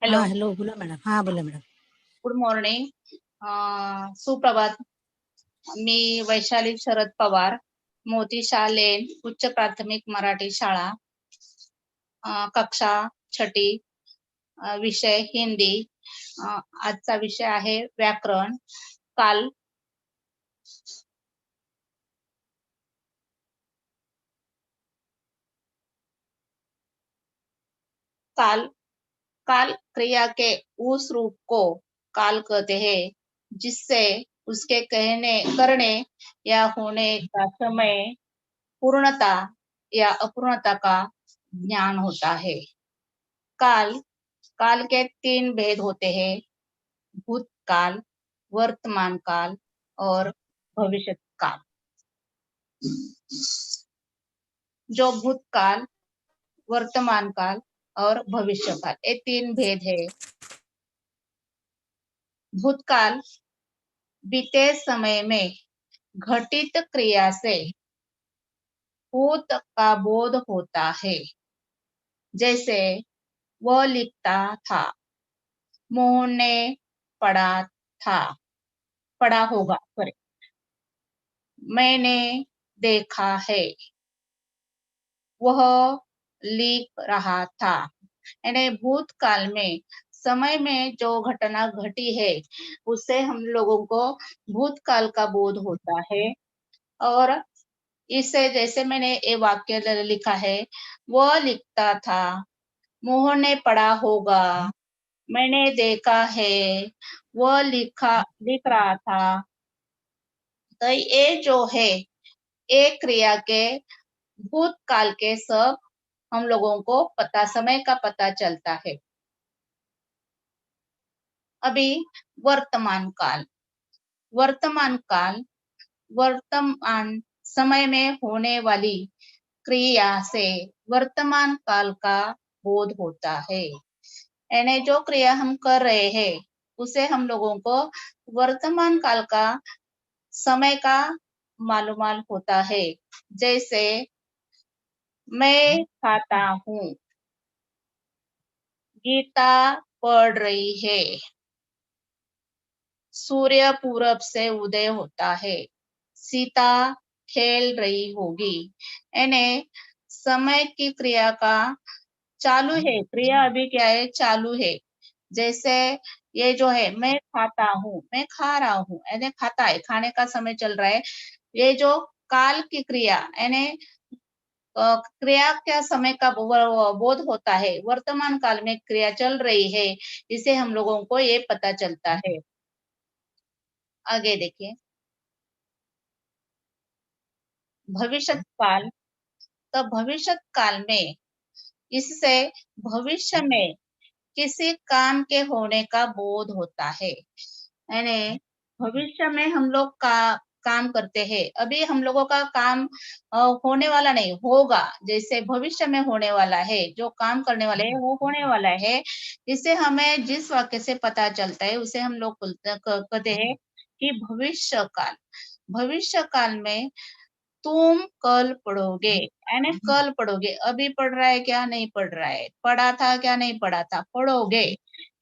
Hello, हाँ hello बोला madam. हाँ बोला मैडम. Good morning. सुप्रभात. मी वैशाली शरद पवार, मोती शालेन उच्च प्राथमिक मराठी शाळा, कक्षा 6ठी, विषय हिंदी. आजचा विषय आहे व्याकरण. काल काल काल क्रिया के उस रूप को काल कहते हैं जिससे उसके करने या होने का समय पूर्णता या अपूर्णता का ज्ञान होता है. काल काल के 3 भेद होते हैं: भूतकाल, वर्तमान काल और भविष्य काल. जो भूतकाल, वर्तमान काल और भविष्य काल, ये 3 भेद है. भूतकाल बीते समय में घटित क्रिया से भूत का बोध होता है. जैसे वह लिखता था, मोहन ने पढ़ा था, पढ़ा होगा, सॉरी. मैंने देखा है, वह लिख रहा था. यानी भूतकाल में समय में जो घटना घटी है उससे हम लोगों को भूतकाल का बोध होता है. और इससे जैसे मैंने ये वाक्य लिखा है, वह लिखता था, मोहन ने पढ़ा होगा, मैंने देखा है, वह लिख रहा था. तो ये जो है, एक क्रिया के भूतकाल के सब हम लोगों को समय का पता चलता है. अभी वर्तमान काल. वर्तमान काल वर्तमान समय में होने वाली क्रिया से वर्तमान काल का बोध होता है. यानी जो क्रिया हम कर रहे हैं उसे हम लोगों को वर्तमान काल का समय का मालूमाल होता है. जैसे मैं खाता हूँ, गीता पढ़ रही है, सूर्य पूरब से उदय होता है, सीता खेल रही होगी. यानी समय की क्रिया का चालू है, क्रिया अभी क्या है, चालू है. जैसे ये जो है, मैं खाता हूँ, मैं खा रहा हूँ, यानी खाता है, खाने का समय चल रहा है. ये जो काल की क्रिया यानी क्रिया क्या समय का बोध होता है, वर्तमान काल में क्रिया चल रही है, इसे हम लोगों को ये पता चलता है. आगे देखिए, भविष्य काल. तो भविष्य काल में इससे भविष्य में किसी काम के होने का बोध होता है. यानी भविष्य में हम लोग का काम करते हैं, अभी हम लोगों का काम होने वाला नहीं, होगा. जैसे भविष्य में होने वाला है, जो काम करने वाले हैं वो होने वाला है. इससे हमें जिस वाक्य से पता चलता है उसे हम लोग कहते हैं कि भविष्य काल. भविष्य काल में तुम कल पढ़ोगे, यानी कल पढ़ोगे. अभी पढ़ रहा है क्या, नहीं पढ़ रहा है, पढ़ा था क्या, नहीं पढ़ा था, पढ़ोगे.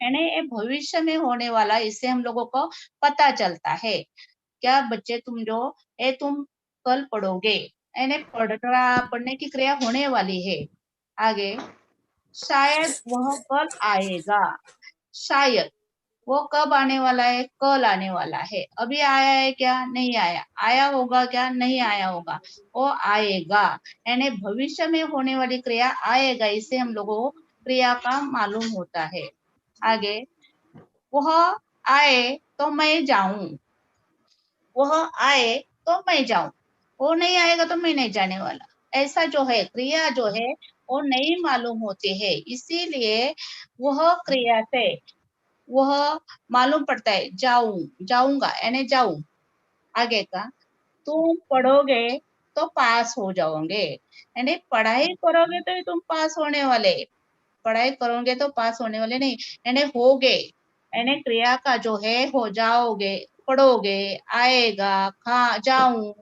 यानी ये भविष्य में होने वाला, इससे हम लोगों को पता चलता है. क्या बच्चे, तुम कल पढ़ोगे, यानी पढ़ने की क्रिया होने वाली है. आगे, शायद वह कल आएगा. शायद वो कब आने वाला है, कल आने वाला है. अभी आया है क्या, नहीं आया. आया होगा क्या, नहीं आया होगा, वो आएगा. यानी भविष्य में होने वाली क्रिया आएगा, इससे हम लोगों को क्रिया का मालूम होता है. आगे, वह आए तो मैं जाऊं. वह आए तो मैं जाऊं, वो नहीं आएगा तो मैं नहीं जाने वाला. ऐसा जो है, क्रिया जो है वो नहीं मालूम होती है, इसीलिए वह क्रिया से वह मालूम पड़ता है, जाऊंगा यानी जाऊं. आगे का, तुम पढ़ोगे तो पास हो जाओगे. यानी पढ़ाई करोगे तो ही तुम पास होने वाले, पढ़ाई करोगे तो पास होने वाले नहीं. यानी होगे, यानी क्रिया का जो है, हो जाओगे, पढ़ोगे, आएगा, खा जाऊं,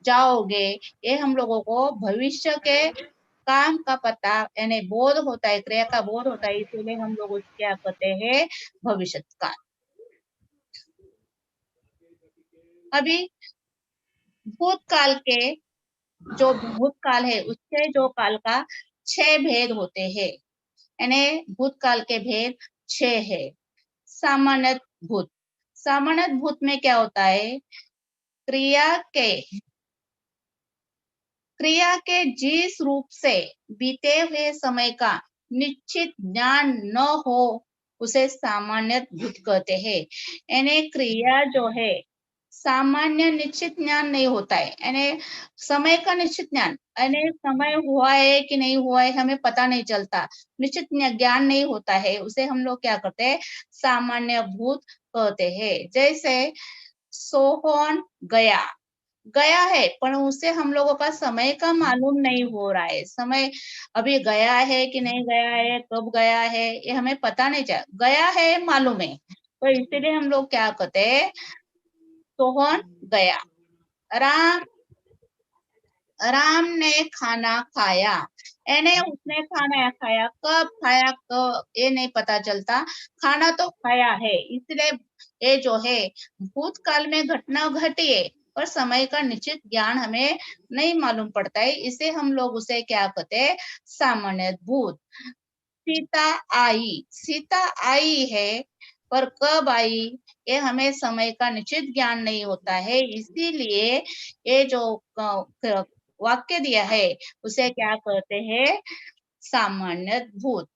जाओगे, ये हम लोगों को भविष्य के काम का पता यानी बोध होता है, क्रिया का बोध होता है, इसीलिए हम लोग उसको क्या कहते हैं, भविष्य काल। अभी भूतकाल के जो भूतकाल है उसके जो काल का 6 भेद होते हैं, यानी भूतकाल के भेद 6 है। सामान्य भूत, सामान्य भूत में क्या होता है, क्रिया के जिस रूप से बीते हुए समय का निश्चित ज्ञान न हो उसे सामान्य भूत कहते हैं। यानी क्रिया जो है सामान्य निश्चित ज्ञान नहीं होता है, यानी समय का निश्चित ज्ञान, यानी समय हुआ है कि नहीं हुआ है हमें पता नहीं चलता, निश्चित ज्ञान नहीं होता है, उसे हम लोग क्या करते हैं, सामान्य भूत कहते हैं। जैसे सोहन गया, गया है पर उसे हम लोगों का समय का मालूम नहीं हो रहा है, समय अभी गया है कि नहीं गया है, कब गया है ये हमें पता नहीं चला, गया है मालूम है, तो इसीलिए हम लोग क्या कहते हैं, सोहन गया। राम राम ने खाना खाया, यानी उसने खाना खाया, कब खाया कब ये नहीं पता चलता, खाना तो खाया है, इसलिए ये जो है भूतकाल में घटना घटी है पर समय का निश्चित ज्ञान हमें नहीं मालूम पड़ता है, इसे हम लोग उसे क्या कहते हैं, सामान्य भूत। सीता आई है पर कब आई ये हमें समय का निश्चित ज्ञान नहीं होता है, इसीलिए ये जो वाक्य दिया है उसे क्या कहते हैं, सामान्य भूत।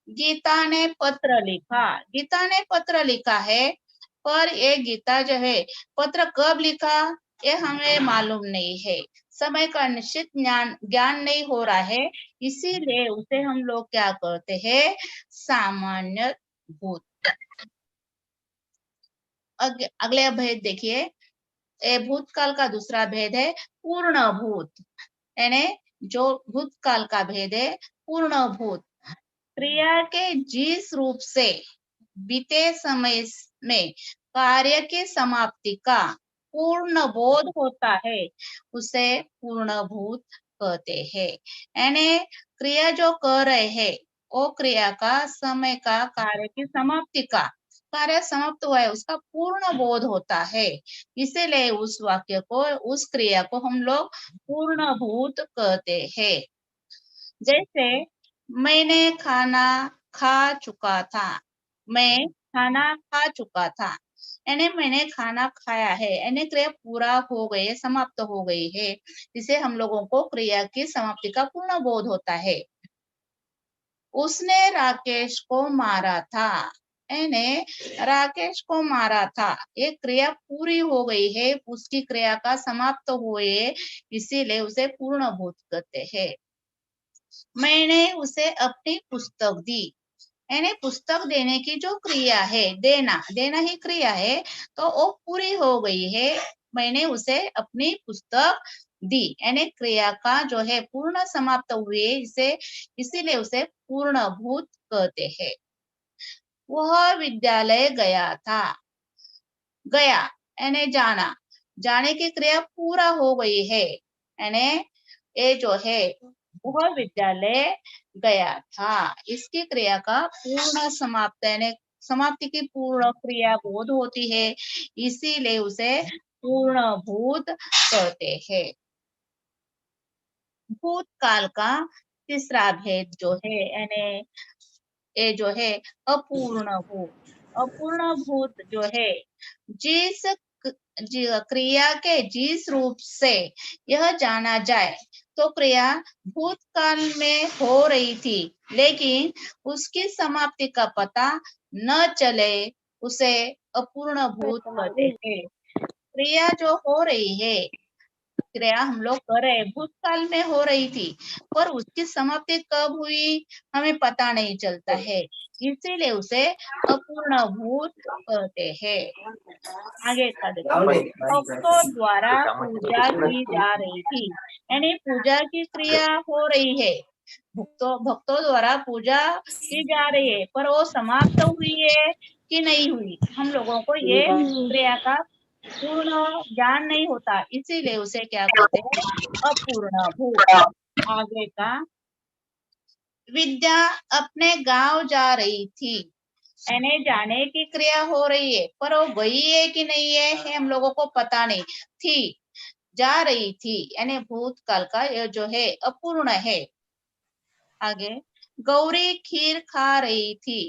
गीता ने पत्र लिखा, गीता ने पत्र लिखा है पर ये गीता जो है पत्र कब लिखा ये हमें मालूम नहीं है, समय का निश्चित ज्ञान नहीं हो रहा है, इसीलिए उसे हम लोग क्या कहते हैं, सामान्य भूत। अगले भेद देखिए, ये भूतकाल का दूसरा भेद है पूर्ण भूत, यानी जो भूतकाल का भेद है पूर्ण भूत। क्रिया के जिस रूप से बीते समय में कार्य की समाप्ति का पूर्ण बोध होता है उसे पूर्ण भूत कहते हैं। यानी क्रिया जो कर रहे हैं वो क्रिया का समय का कार्य की समाप्ति का, कार्य समाप्त हुआ है उसका पूर्ण बोध होता है, इसीलिए उस वाक्य को, उस क्रिया को हम लोग पूर्ण भूत कहते हैं। जैसे मैंने खाना खा चुका था, मैं खाना खा चुका था, यानी मैंने खाना खाया है, यानी क्रिया पूरा हो गई है, समाप्त हो गई है, इसे हम लोगों को क्रिया की समाप्ति का पूर्ण बोध होता है। उसने राकेश को मारा था, यानी राकेश को मारा था, ये क्रिया पूरी हो गई है, उसकी क्रिया का समाप्त हुए, इसीलिए उसे पूर्ण भूत कहते हैं। मैंने उसे अपनी पुस्तक दी, यानी पुस्तक देने की जो क्रिया है, देना ही क्रिया है, तो वो पूरी हो गई है, मैंने उसे अपनी पुस्तक दी, यानी क्रिया का जो है पूर्ण समाप्त हुए, इसे इसीलिए उसे पूर्ण भूत कहते हैं। वह विद्यालय गया था, गया यानी जाना, जाने की क्रिया पूरा हो गई है, यानी ये जो है वह विद्यालय गया था, इसकी क्रिया का पूर्ण समाप्त यानी समाप्ति की पूर्ण क्रिया बोध होती है, इसीलिए उसे पूर्ण भूत कहते हैं। भूतकाल का तीसरा भेद जो है, यानी ये जो है अपूर्ण भूत, अपूर्ण भूत जो है जिस क्रिया के जिस रूप से यह जाना जाए तो क्रिया भूतकाल में हो रही थी लेकिन उसकी समाप्ति का पता न चले उसे अपूर्ण भूत कहते हैं। क्रिया जो हो रही है, क्रिया हम लोग कर रहे हैं भूतकाल में हो रही थी पर उसकी समाप्ति कब हुई हमें पता नहीं चलता है, इसीलिए उसे अपूर्ण भूत कहते हैं। आगे का देखो, भक्तों द्वारा पूजा की जा रही थी, यानी पूजा की क्रिया हो रही है, भक्तों द्वारा पूजा की जा रही है पर वो समाप्त हुई है कि नहीं हुई हम लोगों को ये क्रिया का पूर्ण ज्ञान नहीं होता, इसीलिए उसे क्या कहते हैं, अपूर्ण भूत। आगे का, विद्या अपने गांव जा रही थी, यानी जाने की क्रिया हो रही है पर वो गई है कि नहीं है ये हम लोगों को पता नहीं। थी, जा रही थी, यानी भूतकाल का ये जो है अपूर्ण है। आगे, गौरी खीर खा रही थी,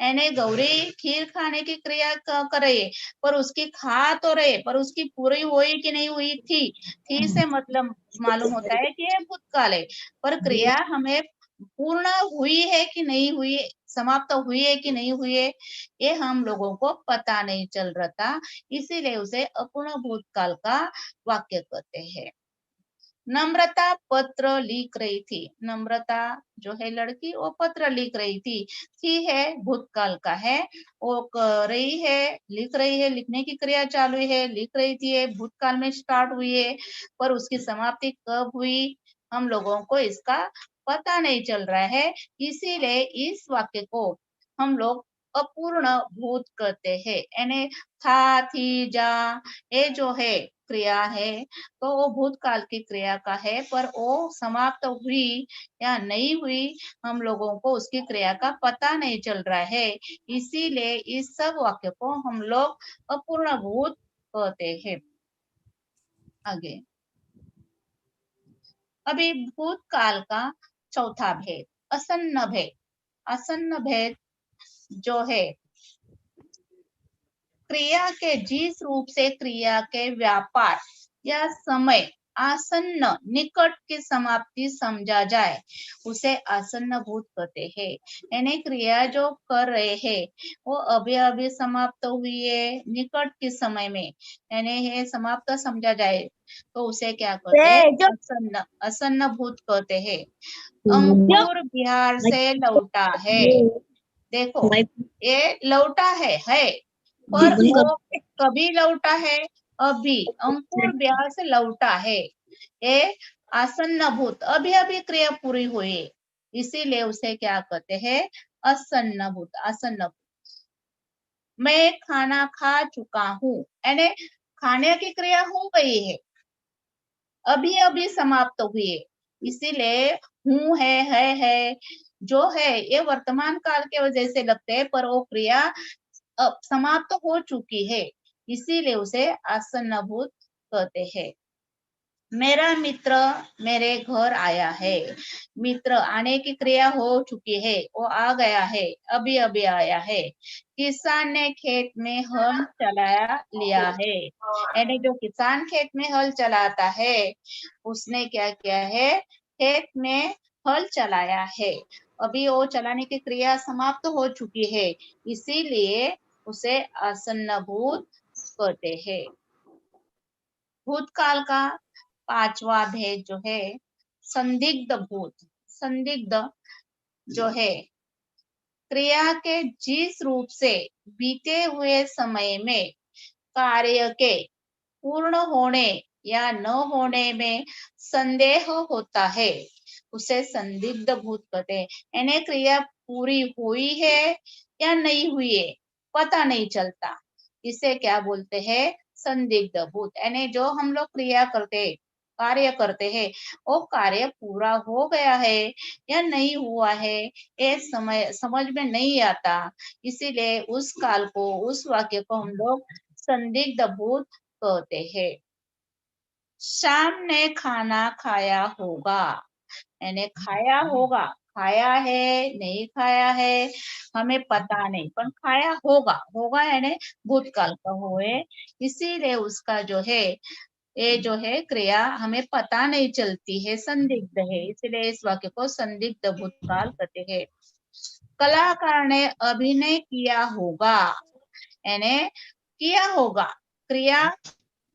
यानी गौरी खीर खाने की क्रिया कर रही है पर उसकी खा तो रहे पर उसकी पूरी हुई कि नहीं हुई थी से मतलब मालूम होता है कि ये भूतकाल है, पर क्रिया हमें पूर्ण हुई है कि नहीं हुई, समाप्त हुई है कि नहीं हुई है, ये हम लोगों को पता नहीं चल रहा था, इसीलिए उसे अपूर्ण भूतकाल का वाक्य कहते हैं। नम्रता पत्र लिख रही थी, नम्रता जो है लड़की वो पत्र लिख रही थी है भूतकाल का है, वो कर रही है, लिख रही है, लिखने की क्रिया चालू है, लिख रही थी है, भूतकाल में स्टार्ट हुई है, पर उसकी समाप्ति कब हुई हम लोगों को इसका पता नहीं चल रहा है, इसीलिए इस वाक्य को हम लोग अपूर्ण भूत कहते हैं, यानी था, थी, जा, ये जो है क्रिया है तो वो भूतकाल की क्रिया का है, पर वो समाप्त हुई या नहीं हुई हम लोगों को उसकी क्रिया का पता नहीं चल रहा है, इसीलिए इस सब वाक्य को हम लोग अपूर्ण भूत कहते हैं। आगे, अभी भूतकाल का चौथा भेद, आसन्न भेद। आसन्न भेद जो है क्रिया के जिस रूप से क्रिया के व्यापार या समय आसन्न निकट की समाप्ति समझा जाए उसे आसन्न भूत कहते हैं, यानी क्रिया जो कर रहे हैं वो अभी अभी समाप्त हुई है निकट के समय में, यानी है समाप्त समझा जाए तो उसे क्या कहते हैं, आसन्न, आसन्न भूत कहते हैं। अंकुर बिहार से लौटा है, देखो ये लौटा है पर वो कभी लौटा है, अभी अंकुर बिहार से लौटा है, ये आसन्न भूत अभी अभी क्रिया पूरी हुई, इसीलिए उसे क्या कहते हैं, आसन्न भूत। आसन्न भूत, मैं खाना खा चुका हूँ, यानी खाने की क्रिया हो गई है, अभी अभी समाप्त हुई है, इसीलिए हूँ है जो है ये वर्तमान काल के वजह से लगते हैं पर वो क्रिया अब समाप्त हो चुकी है, इसीलिए उसे आसन्न भूत कहते हैं। मेरा मित्र मेरे घर आया है, मित्र आने की क्रिया हो चुकी है, वो आ गया है, अभी अभी आया है। किसान ने खेत में हल चलाया लिया है, यानी जो किसान खेत में हल चलाता है उसने क्या किया है, खेत में हल चलाया है, अभी वो चलाने की क्रिया समाप्त हो चुकी है, इसीलिए उसे आसन्न भूत कहते हैं। भूतकाल का पांचवा भेद जो है संदिग्ध भूत। संदिग्ध जो है क्रिया के जिस रूप से बीते हुए समय में कार्य के पूर्ण होने या न होने में संदेह होता है उसे संदिग्ध भूत कहते हैं, यानी क्रिया पूरी हुई है या नहीं हुई है पता नहीं चलता, इसे क्या बोलते हैं, संदिग्ध भूत, यानी जो हम लोग क्रिया करते कार्य करते हैं वो कार्य पूरा हो गया है या नहीं हुआ है ये समय समझ में नहीं आता, इसीलिए उस काल को उस वाक्य को हम लोग संदिग्ध भूत कहते हैं। शाम ने खाना खाया होगा, यानी खाया होगा, खाया है नहीं खाया है हमें पता नहीं पर खाया होगा, होगा यानी भूतकाल का हुए, इसीलिए उसका जो है ये जो है क्रिया हमें पता नहीं चलती है, संदिग्ध है, इसलिए इस वाक्य को संदिग्ध भूतकाल कहते हैं। कलाकार ने अभिनय किया होगा, यानी किया होगा, क्रिया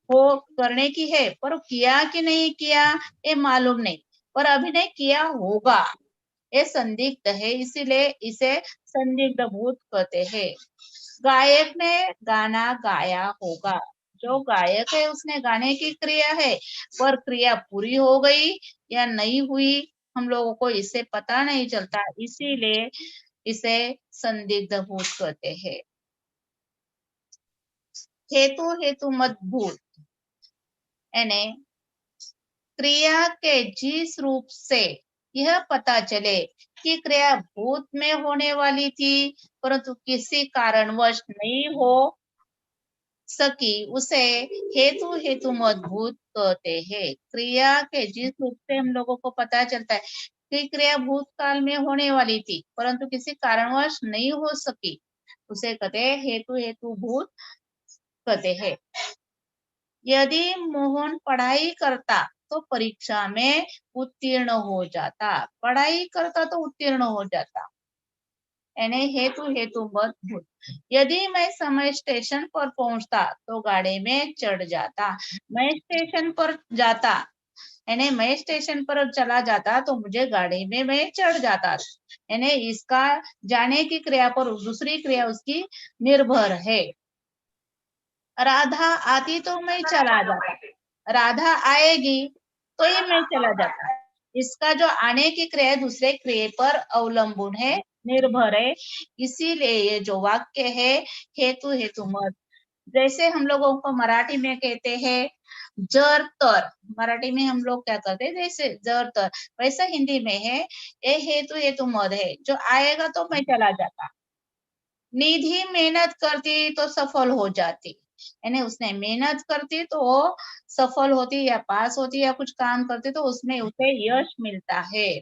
हो करने की है पर किया कि नहीं किया ये मालूम नहीं, पर अभिनय किया होगा ये संदिग्ध है, इसीलिए इसे संदिग्ध भूत कहते हैं। गायक ने गाना गाया होगा, जो गायक है उसने गाने की क्रिया है पर क्रिया पूरी हो गई या नहीं हुई हम लोगों को इससे पता नहीं चलता, इसीलिए इसे संदिग्ध भूत कहते हैं। हेतु हेतु मत भूत, यानी क्रिया के जिस रूप से यह पता चले कि क्रिया भूत में होने वाली थी परंतु किसी कारणवश नहीं हो सकी, उसे हेतु हेतु मजबूत कहते हैं। क्रिया के जिस रूप से हम लोगों को पता चलता है कि क्रिया भूतकाल में होने वाली थी परंतु किसी कारणवश नहीं हो सकी, उसे कहते हैं हेतु हेतु भूत कहते हैं। यदि मोहन पढ़ाई करता तो परीक्षा में उत्तीर्ण हो जाता, पढ़ाई करता तो उत्तीर्ण हो जाता, यानी हेतु हेतु मत भूत। यदि मैं समय स्टेशन पर पहुंचता तो गाड़ी में चढ़ जाता, मैं स्टेशन पर जाता यानी मैं स्टेशन पर चला जाता तो मुझे गाड़ी में मैं चढ़ जाता, यानी इसका जाने की क्रिया पर दूसरी क्रिया उसकी निर्भर है। राधा आती तो मैं चला जाता, राधा आएगी तो ही मैं चला जाता। इसका जो आने की क्रिया है दूसरे क्रिया पर अवलंबन है, निर्भर है। इसीलिए ये जो वाक्य है हेतु हेतु मत, जैसे हम लोगों को मराठी में कहते हैं जर तर, मराठी में हम लोग क्या कहते हैं जैसे जर तर, वैसा हिंदी में है ये हेतु हेतु मत है, जो आएगा तो मैं चला जाता। निधि मेहनत करती तो सफल हो जाती, यानी उसने मेहनत करती तो वो सफल होती या पास होती या कुछ काम करती तो उसमें उसे यश मिलता है।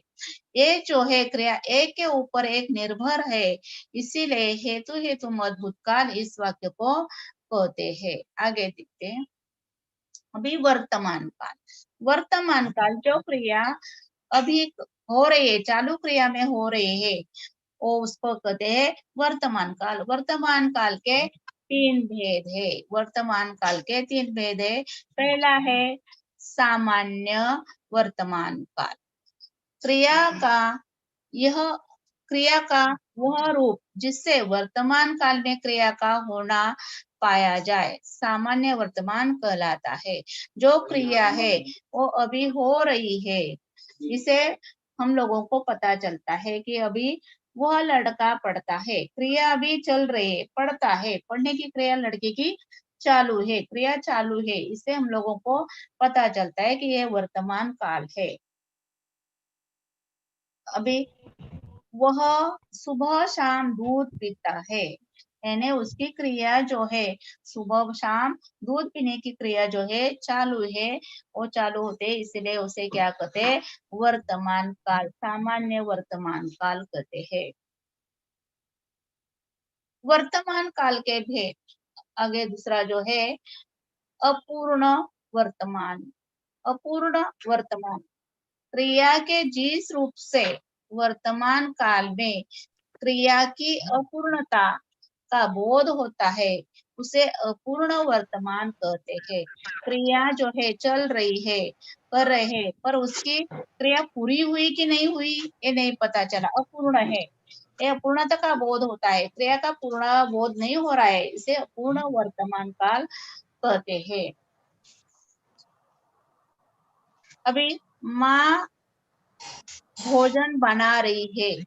ये जो है क्रिया एक के ऊपर एक निर्भर है, इसीलिए हेतु हेतु मत भूतकाल इस वाक्य को कहते हैं। आगे देखते हैं। अभी वर्तमान काल, वर्तमान काल जो क्रिया अभी हो रही है, चालू क्रिया में हो रही है, वो उसको कहते हैं वर्तमान काल। वर्तमान काल के तीन भेद है, वर्तमान काल के तीन भेद है। पहला है सामान्य वर्तमान काल, क्रिया का यह क्रिया का वह रूप जिससे वर्तमान काल में क्रिया का होना पाया जाए सामान्य वर्तमान कहलाता है। जो क्रिया है वो अभी हो रही है, इसे हम लोगों को पता चलता है कि अभी वह लड़का पढ़ता है, क्रिया अभी चल रही है, पढ़ता है, पढ़ने की क्रिया लड़के की चालू है, क्रिया चालू है, इससे हम लोगों को पता चलता है कि यह वर्तमान काल है। अभी वह सुबह शाम दूध पीता है, यानी उसकी क्रिया जो है सुबह शाम दूध पीने की क्रिया जो है चालू है, वो चालू होते हैं, इसलिए उसे क्या कहते हैं वर्तमान काल, सामान्य वर्तमान काल कहते हैं। वर्तमान काल के भेद, आगे दूसरा जो है अपूर्ण वर्तमान। अपूर्ण वर्तमान क्रिया के जिस रूप से वर्तमान काल में क्रिया की अपूर्णता का बोध होता है उसे अपूर्ण वर्तमान कहते हैं। क्रिया जो है चल रही है, कर रहे हैं, पर उसकी क्रिया पूरी हुई कि नहीं हुई ये नहीं पता चला, अपूर्ण है, ये अपूर्णता का बोध होता है, क्रिया का पूर्ण बोध नहीं हो रहा है, इसे अपूर्ण वर्तमान काल कहते हैं। अभी माँ भोजन बना रही है,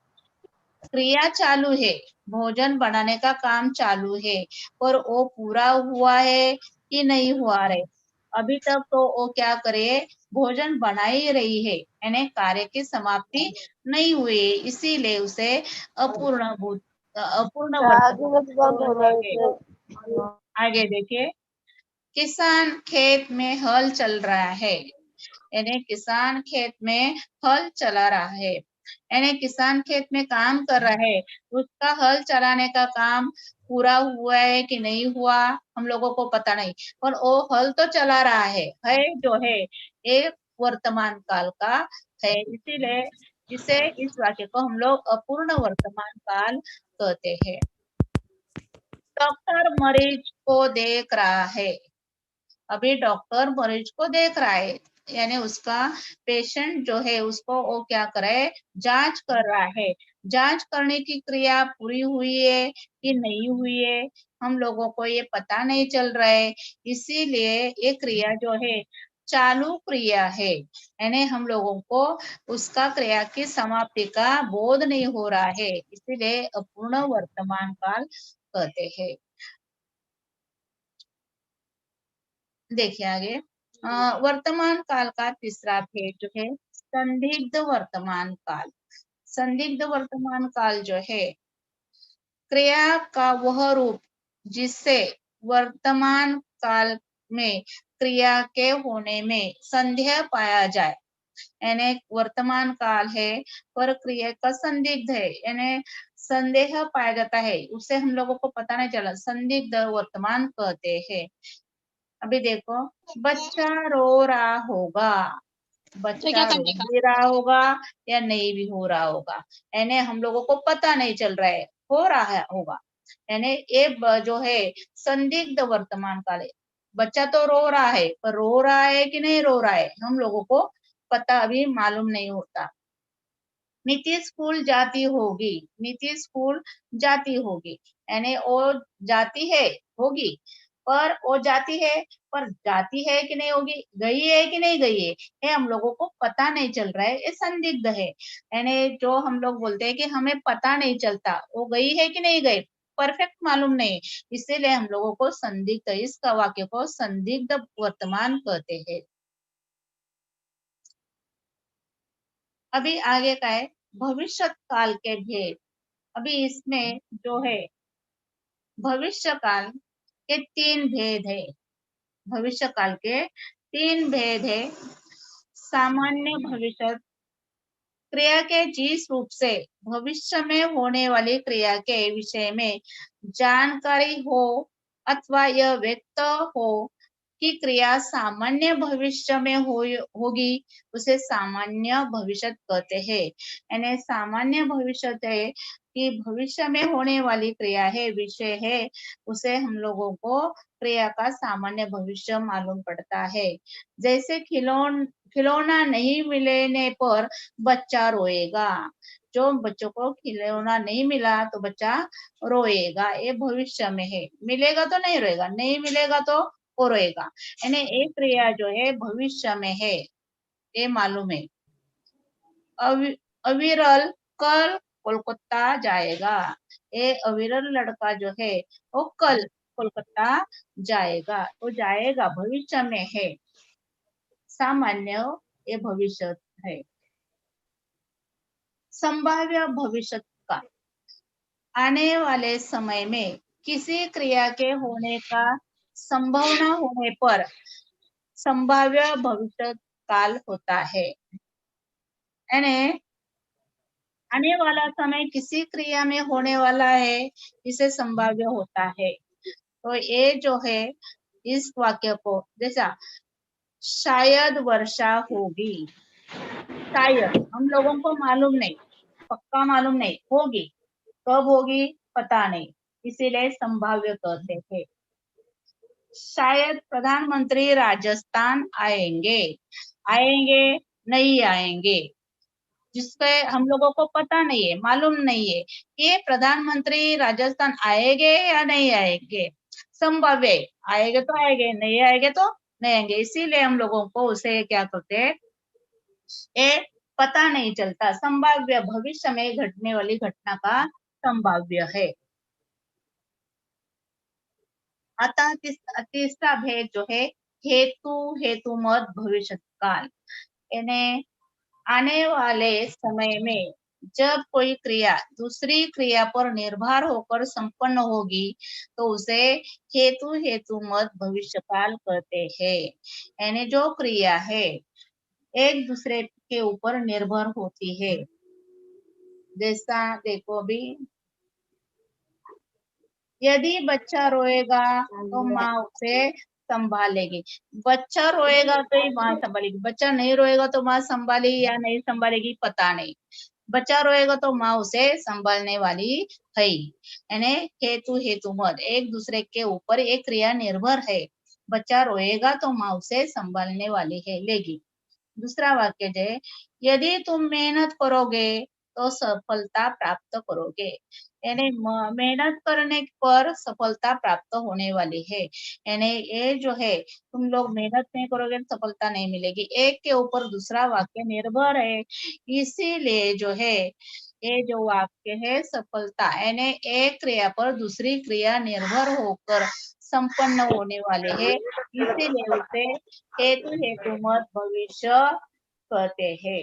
क्रिया चालू है, भोजन बनाने का काम चालू है, पर वो पूरा हुआ है कि नहीं हुआ है, अभी तक तो वो क्या करे भोजन बना ही रही है, यानी कार्य की समाप्ति नहीं हुई, इसीलिए उसे अपूर्ण वर्तमान है। आगे देखिए, किसान खेत में हल चल रहा है, यानी किसान खेत में हल चला रहा है, यानी किसान खेत में काम कर रहा है, उसका हल चलाने का काम पूरा हुआ है कि नहीं हुआ हम लोगों को पता नहीं, पर वो हल तो चला रहा है जो है एक वर्तमान काल का है, इसीलिए इसे इस वाक्य को हम लोग अपूर्ण वर्तमान काल कहते हैं। डॉक्टर मरीज को देख रहा है, अभी डॉक्टर मरीज को देख रहा है, यानी उसका पेशेंट जो है उसको वो क्या करे जांच कर रहा है, जांच करने की क्रिया पूरी हुई है कि नहीं हुई है हम लोगों को ये पता नहीं चल रहा है, इसीलिए ये क्रिया जो है चालू क्रिया है, यानी हम लोगों को उसका क्रिया की समाप्ति का बोध नहीं हो रहा है, इसीलिए अपूर्ण वर्तमान काल कहते हैं। देखिए आगे, वर्तमान काल का तीसरा भेद जो है संदिग्ध वर्तमान काल। संदिग्ध वर्तमान काल जो है क्रिया का वह रूप जिससे वर्तमान काल में क्रिया के होने में संदेह पाया जाए, यानी वर्तमान काल है पर क्रिया का संदिग्ध है, यानी संदेह पाया जाता है, उससे हम लोगों को पता नहीं चला, संदिग्ध वर्तमान कहते हैं। अभी देखो, बच्चा रो रहा होगा, तो क्या बच्चा रो करने का? भी रहा होगा या नहीं भी हो रहा होगा, यानी हम लोगों को पता नहीं चल रहा है, हो रहा है होगा, यानी ये जो है संदिग्ध वर्तमान काल है। बच्चा तो रो रहा है पर रो रहा है कि नहीं रो रहा है हम लोगों को पता अभी मालूम नहीं होता। नीति स्कूल जाती होगी, नीति स्कूल जाती होगी, यानी वो जाती है, होगी, पर वो जाती है, पर जाती है कि नहीं होगी, गई है कि नहीं गई है, ये हम लोगों को पता नहीं चल रहा है, ये संदिग्ध है। यानी जो हम लोग बोलते हैं कि हमें पता नहीं चलता वो गई है कि नहीं गई, परफेक्ट मालूम नहीं, इसीलिए हम लोगों को संदिग्ध, इसका वाक्य को संदिग्ध वर्तमान कहते हैं। अभी आगे का है भविष्य काल के भेद। अभी इसमें जो है भविष्य काल के 3 भेद है। भविष्य काल के 3 भेद है। सामान्य भविष्य क्रिया के जिस रूप से भविष्य में होने वाली क्रिया के विषय में जानकारी हो अथवा यह व्यक्त हो कि क्रिया सामान्य भविष्य में होगी, उसे सामान्य भविष्य कहते हैं। यानी सामान्य भविष्य है कि भविष्य में होने वाली क्रिया है, विषय है, उसे हम लोगों को क्रिया का सामान्य भविष्य मालूम पड़ता है। जैसे खिलौना नहीं मिलने पर बच्चा रोएगा, जो बच्चों को खिलौना नहीं मिला तो बच्चा रोएगा, ये भविष्य में है, मिलेगा तो नहीं रोएगा, नहीं मिलेगा तो वो रोएगा, यानी एक क्रिया जो है भविष्य में है, ये मालूम है। अविरल कल कोलकाता जाएगा, ये अविरल लड़का जो है वो कल कोलकाता जाएगा, तो जाएगा भविष्य में है, सामान्य ये भविष्य है। संभाव्य भविष्य का आने वाले समय में किसी क्रिया के होने का संभावना होने पर संभाव्य भविष्य काल होता है। यानी आने वाला समय किसी क्रिया में होने वाला है, इसे संभाव्य होता है। तो ये जो है इस वाक्य को जैसा शायद वर्षा होगी, शायद हम लोगों को मालूम नहीं, पक्का मालूम नहीं, होगी, कब होगी पता नहीं, इसीलिए संभाव्य कहते हैं। शायद प्रधानमंत्री राजस्थान आएंगे, आएंगे नहीं आएंगे, जिसपे हम लोगों को पता नहीं है, मालूम नहीं है कि प्रधानमंत्री राजस्थान आएंगे या नहीं आएंगे, संभाव्य आएंगे तो आएंगे, नहीं आएंगे तो नहीं आएंगे, इसीलिए हम लोगों को उसे क्या कहते हैं, ये पता नहीं चलता, संभाव्य भविष्य में घटने वाली घटना का संभाव्य है। आता तीसरा भेद जो है हेतु हेतु मत भविष्य काल, यानी आने वाले समय में जब कोई क्रिया दूसरी क्रिया पर निर्भर होकर संपन्न होगी तो उसे हेतु हेतु मत भविष्य काल कहते हैं। यानी जो क्रिया है एक दूसरे के ऊपर निर्भर होती है, जैसा देखो अभी, यदि बच्चा रोएगा तो माँ उसे संभालेगी, बच्चा रोएगा तो ही माँ संभालेगी, बच्चा नहीं रोएगा तो माँ संभालेगी या नहीं संभालेगी पता नहीं, बच्चा रोएगा तो माँ उसे संभालने वाली है। यानी हेतु हेतु मत एक दूसरे के ऊपर एक क्रिया निर्भर है, बच्चा रोएगा तो माँ उसे संभालने वाली है, लेगी। दूसरा वाक्य जो है यदि तुम मेहनत करोगे तो सफलता प्राप्त करोगे, यानी मेहनत करने पर सफलता प्राप्त होने वाली है, यानी ये जो है तुम लोग मेहनत नहीं करोगे तो सफलता नहीं मिलेगी, एक के ऊपर दूसरा वाक्य निर्भर है, इसीलिए जो है ये जो वाक्य है सफलता, यानी एक क्रिया पर दूसरी क्रिया निर्भर होकर संपन्न होने वाले हैं, इसीलिए उसे हेतुमत भविष्य कहते हैं।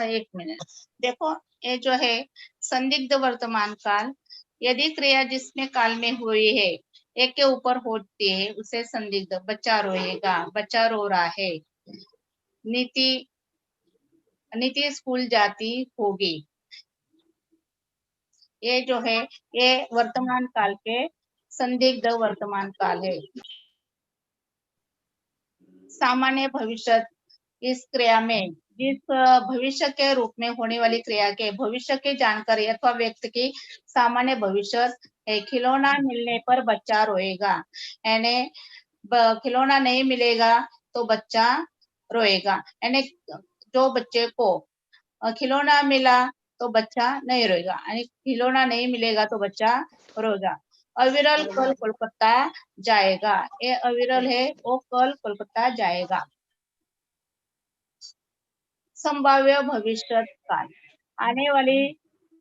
एक मिनट देखो, ये जो है संदिग्ध वर्तमान काल, यदि क्रिया जिसमें काल में हुई है एक के ऊपर होती है उसे संदिग्ध, बच्चा रोएगा, बच्चा रो रहा है, नीति स्कूल जाती होगी, ये जो है ये वर्तमान काल के संदिग्ध वर्तमान काल है। सामान्य भविष्य, इस क्रिया में जिस भविष्य के रूप में होने वाली क्रिया के भविष्य की जानकारी अथवा व्यक्ति की सामान्य भविष्य है। खिलौना मिलने पर बच्चा रोएगा, यानी खिलौना नहीं मिलेगा तो बच्चा रोएगा, यानी जो बच्चे को खिलौना मिला तो बच्चा नहीं रोएगा, यानी खिलौना नहीं मिलेगा तो बच्चा रोएगा। अविरल कल कोलकाता जाएगा, ये अविरल है, वो कल कोलकाता जाएगा। संभाव्य भविष्य काल, आने वाले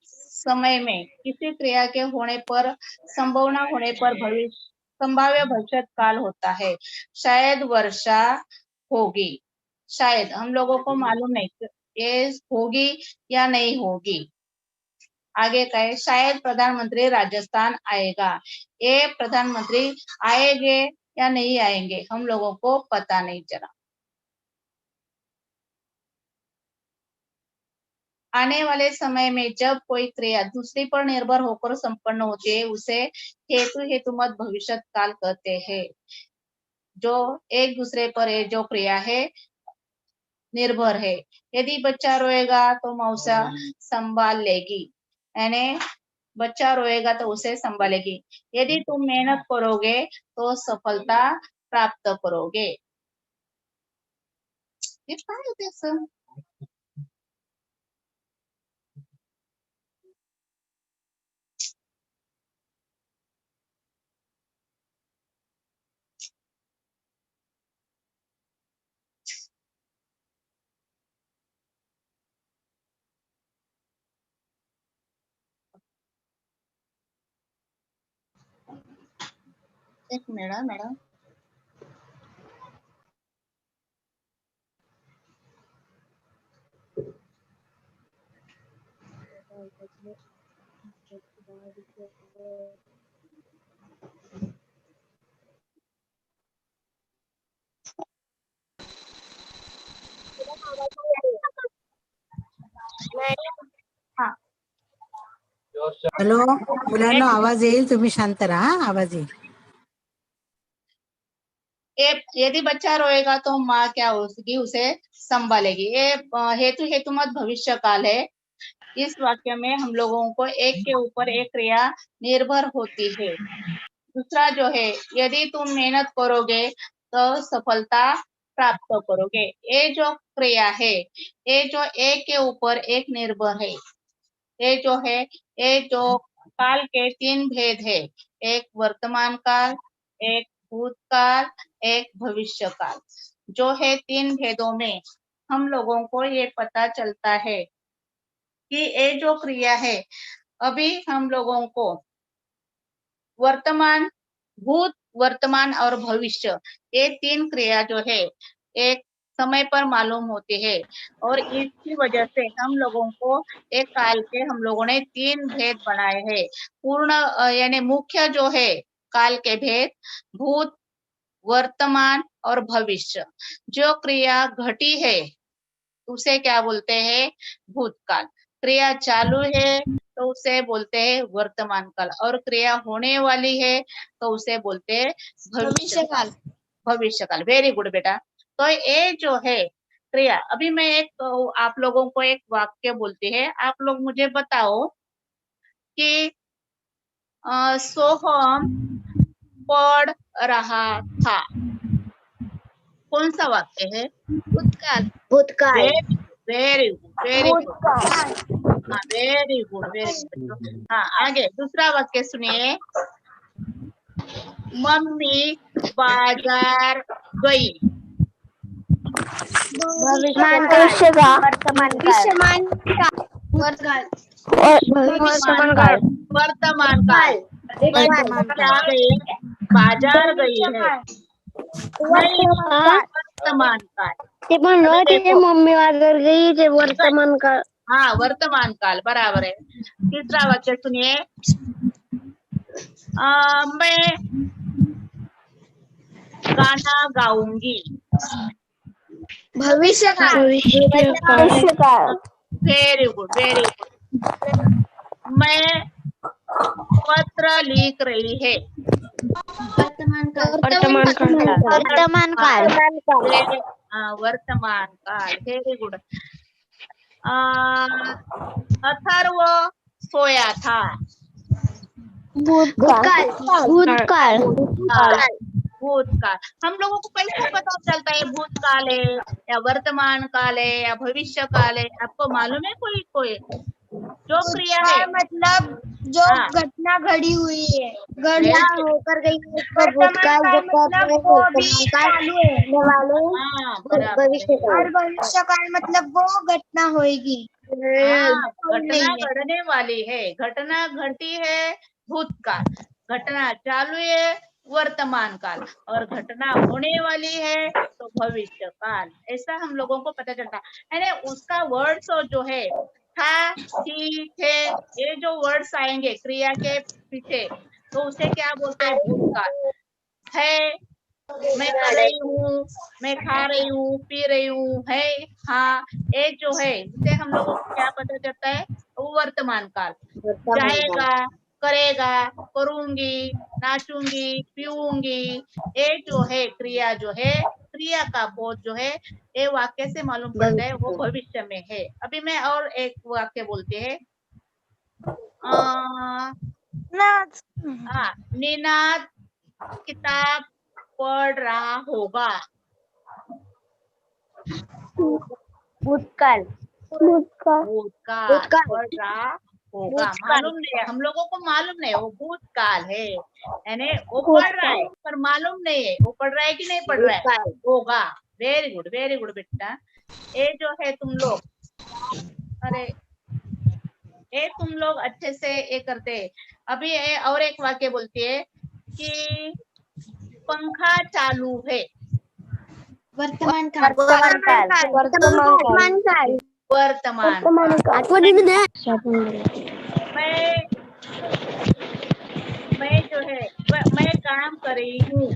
समय में किसी क्रिया के होने पर, संभावना होने पर संभाव्य भविष्य काल होता है। शायद वर्षा होगी, शायद हम लोगों को मालूम नहीं ये होगी या नहीं होगी। आगे का है शायद प्रधानमंत्री राजस्थान आएगा, ये प्रधानमंत्री आएंगे या नहीं आएंगे हम लोगों को पता नहीं चला। आने वाले समय में जब कोई क्रिया दूसरी पर निर्भर होकर संपन्न होती है उसे हेतुमत भविष्य काल कहते हैं। जो एक दूसरे पर जो क्रिया है निर्भर है, यदि बच्चा रोएगा तो मौसा संभाल लेगी, यानी बच्चा रोएगा तो उसे संभालेगी। यदि तुम मेहनत करोगे तो सफलता प्राप्त करोगे। ये काय होते असं? एक मिनट मैडम, हाँ हॅलो मुलांना आवाज येईल, तुम्ही शांत राहा, आवाज येईल. यदि बच्चा रोएगा तो माँ क्या होगी, उसे संभालेगी। ये हेतुमत भविष्य काल है। इस वाक्य में हम लोगों को एक के ऊपर एक क्रिया निर्भर होती है। दूसरा जो है यदि तुम मेहनत करोगे तो सफलता प्राप्त करोगे, ये जो क्रिया है ये जो एक के ऊपर एक निर्भर है। ये जो है ये जो काल के तीन भेद है, एक वर्तमान काल, एक भूतकाल, एक भविष्य काल। जो है तीन भेदों में हम लोगों को ये पता चलता है कि ये जो क्रिया है अभी हम लोगों को वर्तमान, भूत, वर्तमान और भविष्य, ये तीन क्रिया जो है एक समय पर मालूम होती है, और इसकी वजह से हम लोगों को एक काल के हम लोगों ने तीन भेद बनाए हैं। पूर्ण यानी मुख्य जो है काल के भेद भूत, वर्तमान और भविष्य। जो क्रिया घटी है उसे क्या बोलते हैं, भूतकाल। क्रिया चालू है तो उसे बोलते हैं वर्तमान काल, और क्रिया होने वाली है तो उसे बोलते हैं भविष्य काल। भविष्य काल, वेरी गुड बेटा। तो ये जो है क्रिया, अभी मैं एक आप लोगों को एक वाक्य बोलती है, आप लोग मुझे बताओ कि सोहम पढ़ रहा था, कौन सा वाक्य है? भूतकाल। भूतकाल। वेरी गुड, वेरी गुड, हाँ वेरी गुड, वेरी गुड। हाँ आगे दूसरा वाक्य सुनिए, मम्मी बाजार गई। वर्तमान काल। वर्तमान काल। वर्तमान काल। वर्तमान काल। क्या गई? बाजार गई है। नहीं, वर्तमान काल। ते पण अभी ते देखो, मम्मी बाजार गई ते वर्तमान काल. हाँ वर्तमान काल बराबर है। तीसरा वाक्य सुनिए। मैं गाना गाऊंगी। भविष्य काल. Very good, very good. मैं पत्र लिख रही है। वर्तमान काल. वर्तमान काल. वर्तमान काल, वेरी गुड। अथर्व सोया था। भूतकाल. भूतकाल। हम लोगों को कैसे पता चलता है भूतकाल है या वर्तमान काल है या भविष्य काल है? आपको मालूम है कोई कोई जो क्रिया है? मतलब जो हाँ, घटना घड़ी हुई है, घटना होकर गई है, उसको भूतकाल मतलब वो भी चालू है हाँ बराबर भविष्य है। और भविष्य काल मतलब वो घटना होगी। हाँ, घटना घटने वाली है, घटना घटी है भूतकाल, घटना चालू है वर्तमान काल और घटना होने वाली है तो भविष्य काल। ऐसा हम लोगों को पता चलता है ना। उसका वर्ड्स जो है था, थी, थे, ये जो वर्ड्स आएंगे क्रिया के पीछे तो उसे क्या बोलते हैं? भूतकाल है। मैं कर रही हूँ, मैं खा रही हूँ, पी रही हूँ, है, हाँ, ये जो है इसे हम लोगों को क्या पता चलता है? वो वर्तमान काल। जाएगा, करेगा, करूंगी, नाचूंगी, पीऊंगी, ये जो है क्रिया जो है, क्रिया का बोध जो है ये वाक्य से मालूम पड़ता है वो भविष्य में है। अभी मैं और एक वाक्य बोलती है। निनाद किताब पढ़ रहा होगा। भूतकाल. भूतकाल पढ़ रहा होगा। मालूम नहीं है, हम लोगों को मालूम नहीं वो भूतकाल है, यानी वो पढ़ रहा है पर मालूम नहीं है वो पढ़ रहा है कि नहीं पढ़ रहा है। होगा। वेरी गुड बेटा। ये जो है तुम लोग, अरे ये तुम लोग अच्छे से ये करते हैं। अभी ये और एक वाक्य बोलती है कि पंखा चालू है। वर्तमान काल. वर्तमान मैं जो है मैं काम कर रही हूँ।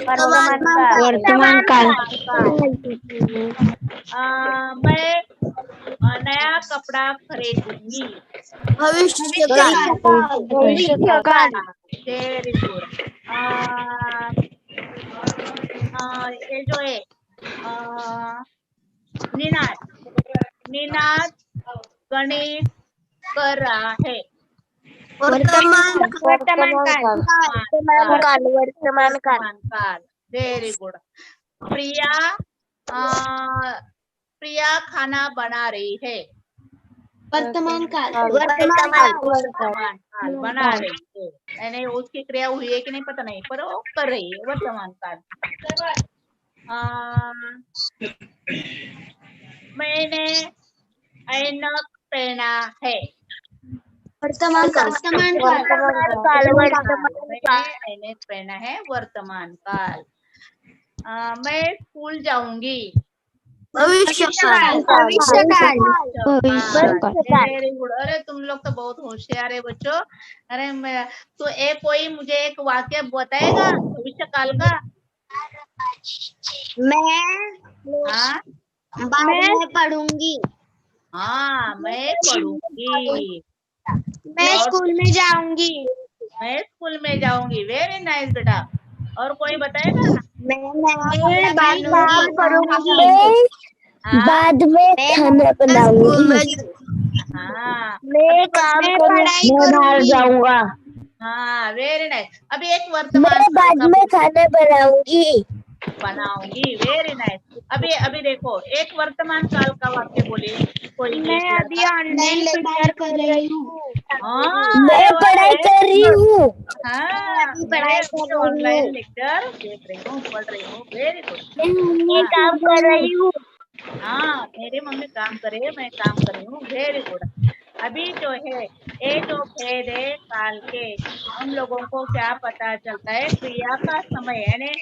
वर्तमान काल. मैं नया कपड़ा खरीदूंगी। भविष्य काल. Very good. ये जो है निनाद गणित कर रहा है। वर्तमान काल। Very good. प्रिया प्रिया खाना बना रही है। वर्तमान काल. वर्तमान काल बना रही है, यानी उसकी क्रिया हुई है कि नहीं पता नहीं पर वो कर रही है वर्तमान काल। मैंने ऐनक पहना है। वर्तमान काल. मैंने ऐनक पहना है वर्तमान काल। मैं स्कूल जाऊंगी। भविष्य काल. Very good. अरे तुम लोग तो बहुत होशियार है बच्चों। अरे मैं तो कोई मुझे एक वाक्य बताएगा भविष्य काल का? हाँ मैं पढ़ूंगी. हाँ, मैं पढ़ूंगी। मैं स्कूल में जाऊंगी. मैं स्कूल में जाऊंगी। वेरी नाइस बेटा। और कोई बताएगा? मैं बाद में पढ़ूंगी. हाँ बाद में खाना बनाऊंगी. हाँ मैं पढ़ाई करूंगी. जाऊंगा. हाँ वेरी नाइस। अभी एक वर्तमान काल बाद का में खाना बनाऊंगी. बनाऊंगी। Very nice. अभी देखो एक वर्तमान काल का वाक्य बोले कोई मैं एक अभी लड़का। ऑनलाइन लेक्चर कर रही हूँ. मैं पढ़ाई कर रही हूँ. हाँ मैं ऑनलाइन लेक्चर देख रही हूँ, पढ़ रही हूँ। Very good. मैं काम कर रही हूँ. हाँ मेरी मम्मी काम करे, मैं काम कर रही हूँ। Very good. अभी जो है ये जो भेद है काल के, हम लोगों को क्या पता चलता है, क्रिया का समय यानी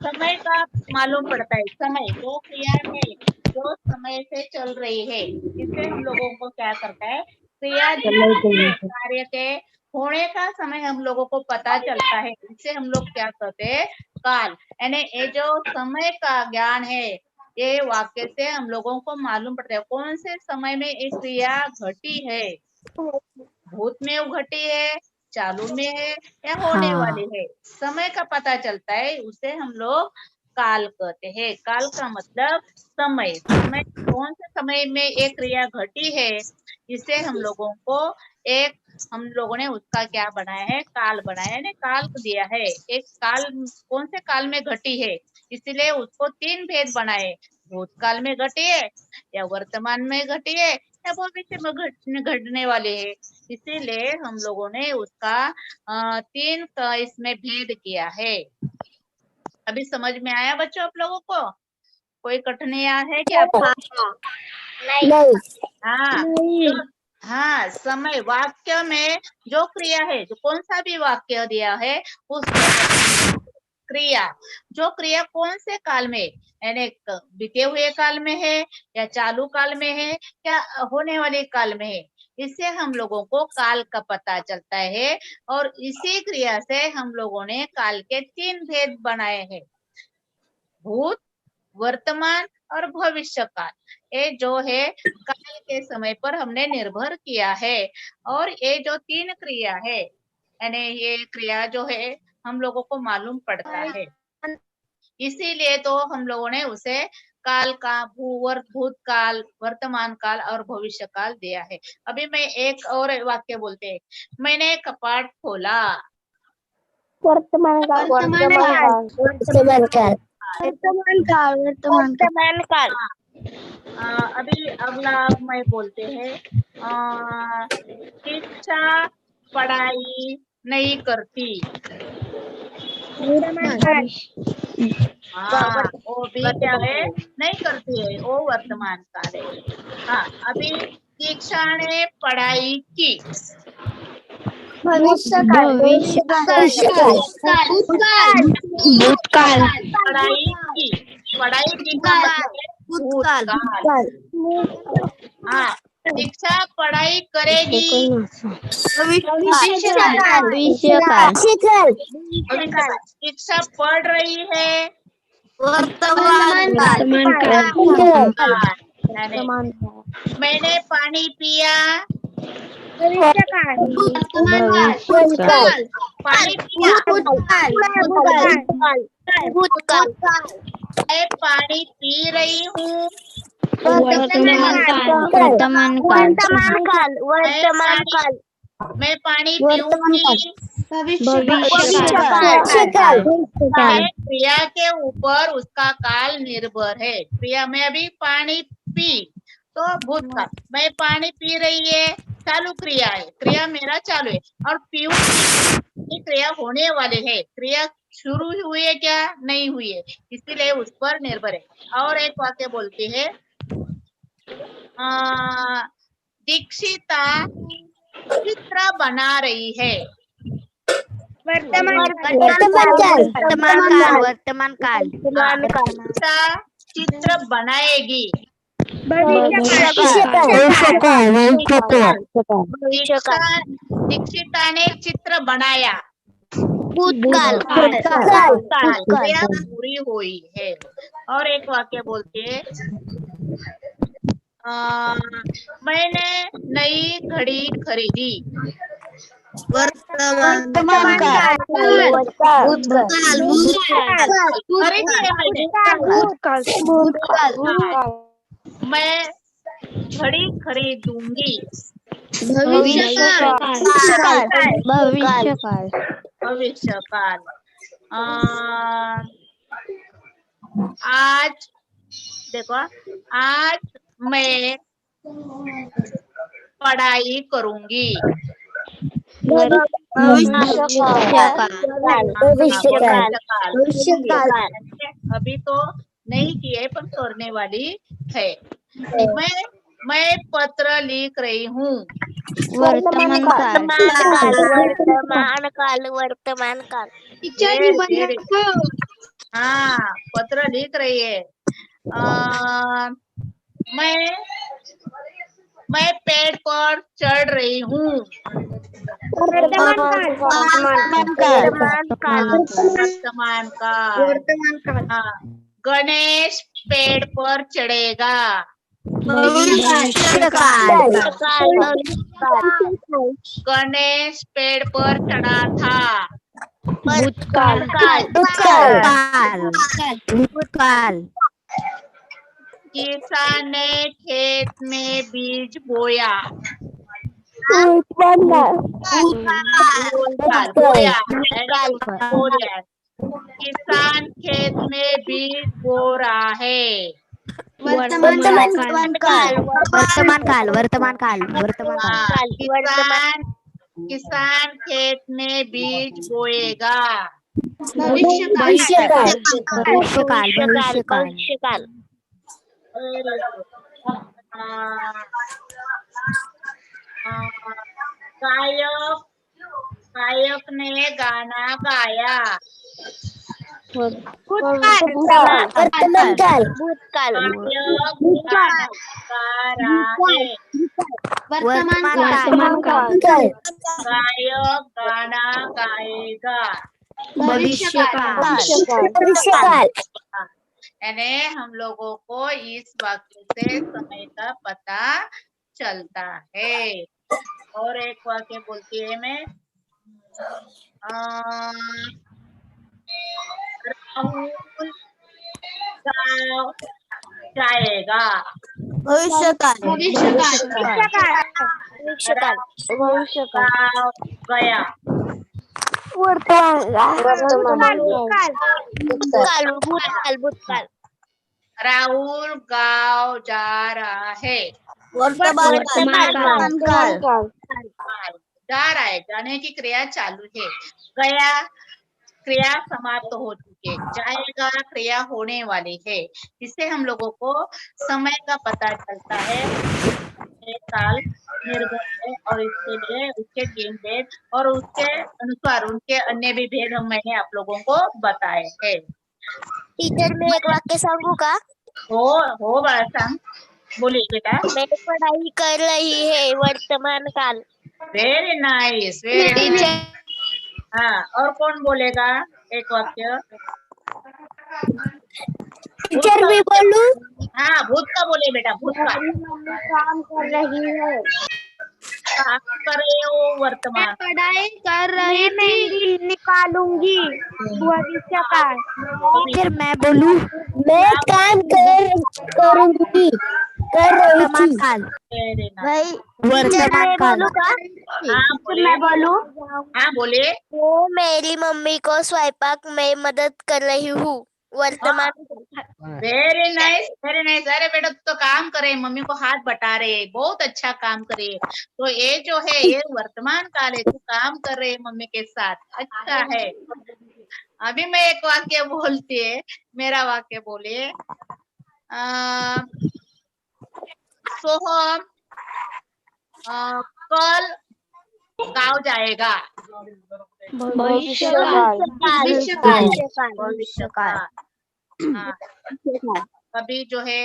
समय का मालूम पड़ता है। समय जो क्रिया है जो समय से चल रही है, इससे हम लोगों को क्या करता है, क्रिया के कार्य के होने का समय हम लोगों को पता चलता है। इससे हम लोग क्या करते हैं, काल यानी ये जो समय का ज्ञान है, ये वाक्य से हम लोगों को मालूम पड़ता है कौन से समय में ये क्रिया घटी है, भूत में वो घटी है, चालू में है या होने हाँ। वाली है, समय का पता चलता है, उसे हम लोग काल कहते हैं। काल का मतलब समय, समय कौन से समय में एक क्रिया घटी है, इसे हम लोगों को एक, हम लोगों ने उसका क्या बनाया है, काल बनाया है, काल दिया है। एक काल कौन से काल में घटी है, इसलिए उसको तीन भेद बनाए, भूतकाल में घटी है या वर्तमान में घटी है या भविष्य में घटने वाले है। इसीलिए हम लोगों ने उसका तीन का इसमें भेद किया है। अभी समझ में आया बच्चों आप लोगों को? कोई कठिनाइयां है क्या आपको? हाँ तो हाँ, समय वाक्य में जो क्रिया है, जो कौन सा भी वाक्य दिया है उसमें क्रिया, जो क्रिया कौन से काल में, यानी बीते हुए काल में है या चालू काल में है या होने वाले काल में है, इससे हम लोगों को काल का पता चलता है। और इसी क्रिया से हम लोगों ने काल के तीन भेद बनाए हैं, भूत, वर्तमान और भविष्य काल। ये जो है काल के समय पर हमने निर्भर किया है। और ये जो तीन क्रिया है, यानी ये क्रिया जो है हम लोगों को मालूम पड़ता है, इसीलिए तो हम लोगों ने उसे काल का भूतकाल, वर्तमान काल और भविष्य काल दिया है। अभी मैं एक और वाक्य बोलते हैं, मैंने कपाट खोला। वर्तमान काल, वर्तमान काल, वर्तमान काल। अभी अगला मैं बोलते हैं, शिक्षा पढ़ाई नहीं करती। हाँ, वो भी क्या है, नहीं करती है, वो वर्तमान काल है। हाँ, अभी शिक्षा ने पढ़ाई की, भविष्य काल, भूतकाल, पढ़ाई की, पढ़ाई की का मतलब है भूतकाल। हाँ, शिक्षा पढ़ाई करेगी, भविष्य काल, शिक्षा पढ़ रही है, वर्तमान यानी मैंने पानी पिया, भविष्य काल, पानी पिया, भूतकाल, मैं पानी पी रही हूँ, वर्तमान काल, मैं पानी पीऊंगी। भविष्य काल, ये क्रिया के ऊपर उसका काल निर्भर है। क्रिया में अभी पानी पी तो भूतकाल, मैं पानी पी रही है चालू क्रिया है, क्रिया मेरा चालू है, और पीऊंगी क्रिया होने वाले है, क्रिया शुरू हुई है क्या, नहीं हुई है, इसीलिए उस पर निर्भर है। और एक वाक्य बोलती है, दीक्षिता चित्र बना रही है। वर्तमान काल, दीक्षिता चित्र बनाएगी, दीक्षिता ने चित्र बनाया, भूतकाल, क्रिया पूरी हुई है। और एक वाक्य बोलती है, मैंने नई घड़ी खरीदी, वर्तमान काल, खरीदी है मैंने, मैं घड़ी खरीदूंगी, भविष्य काल। आज देखो, आज मैं पढ़ाई करूंगी, अभी तो नहीं की है पर करने वाली है। मैं पत्र लिख रही हूँ, वर्तमान काल वर्तमान काल टीचर Very, निबंध very. लिखो। हाँ, पत्र लिख रही है। अ, मैं मैं पेड़ पर चढ़ रही हूँ। वर्तमान काल वर्तमान काल वर्तमान काल। वर्तमान काल हाँ, गणेश पेड़ पर चढ़ेगा। भविष्य काल गणेश पेड़ पर चढ़ा था। भूतकाल भूतकाल किसान ने खेत में बीज बोया। भूतकाल बोया है, बो रहा है। किसान खेत में बीज बो रहा है। वर्तमान काल हाँ, किसान खेत में बीज बोएगा। भविष्य काल गायक गायक ने गाना गाया। वर्तमान काल गायक गाना गा रहा है। वर्तमान काल गायक गाना गाएगा। भविष्य काल हाँ, यानी हम लोगों को इस वाक्य से समय का पता चलता है। और एक वाक्य बोलती है मैं, राहुल गाँव जाएगा। भविष्य काल राहुल गाँव गया। राहुल गाँव जा रहा है। वर्तमान काल जा रहा है, जाने की क्रिया चालू है। गया क्रिया समाप्त हो चुकी है। जाएगा क्रिया होने वाली है। इससे हम लोगों को समय का पता चलता है। एक काल निर्भर है और इसके लिए उसके 3 भेद और उसके अनुसार उनके अन्य भी भेद मैंने आप लोगों को बताए हैं। टीचर मैं एक वाक्य सांगू का? हो बाळा सांग, बोलिए बेटा। मैं पढ़ाई कर रही है वर्तमान काल। Very nice, very nice. हाँ, और कौन बोलेगा एक वाक्य? टीचर भी बोलू? हाँ, भूत का बोले बेटा, भूत का। काम कर रही है। काम कर रहे हो वर्तमान। पढ़ाई कर रही थी। निकालूंगी भविष्य काल। फिर मैं बोलूं मैं काम करूंगी कर रही थी। Very nice. वर्तमान काल हाँ बोले, मैं बोलू? हाँ बोले। वो मेरी मम्मी को स्वयंपाक में मदद कर रही हूँ वर्तमान काल। Very nice, very nice. अरे बेटा तू तो काम करे, मम्मी को हाथ बटा रहे, बहुत अच्छा काम करे। तो ये जो है ये वर्तमान काल है, तू काम कर रहे मम्मी के साथ, अच्छा है। अभी मैं एक वाक्य बोलती है, मेरा वाक्य बोलिए। सोहम कल गाँव जाएगा। भविष्य काल भविष्य काल। हाँ, अभी जो है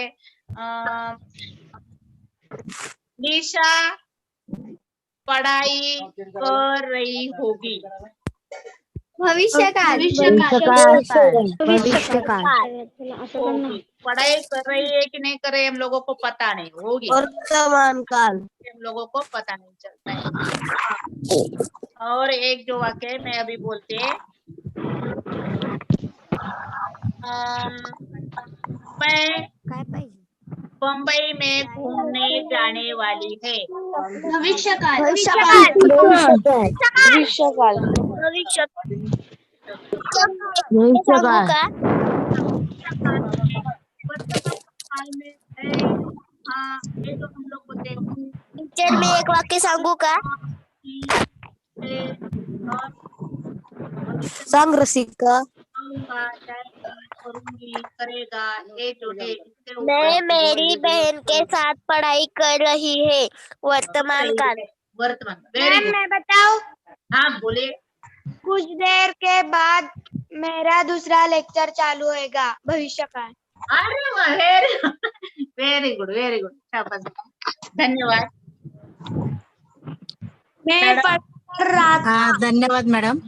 निशा पढ़ाई कर रही होगी। भविष्य काल होगी। पढ़ाई कर रही है कि नहीं कर रही हम लोगों को पता नहीं, होगी वर्तमान काल हम लोगों को पता नहीं चलता है। और एक जो वाक्य है मैं अभी बोलते हैं, मैं बम्बई में घूमने जाने वाली है। भविष्य काल भविष्य काल का? वर्तमान काल में है। हाँ, ये तो हम लोग बोलते हैं टीचर मैं एक वाक्य सांगू का? सांग रसिका आऊंगा, जाएगी, करूंगी, करेगा, ये जो है इसके ऊपर मैं मेरी बहन के साथ पढ़ाई कर रही है वर्तमान काल। वर्तमान वेरी गुड। मैं बताऊं? हाँ बोलिए। कुछ देर के बाद मेरा दूसरा लेक्चर चालू होएगा, भविष्य काल। अरे वाह, वेरी गुड वेरी गुड, शाबाश, धन्यवाद मैं मैडम। पढ़ रहा था। धन्यवाद मॅडम.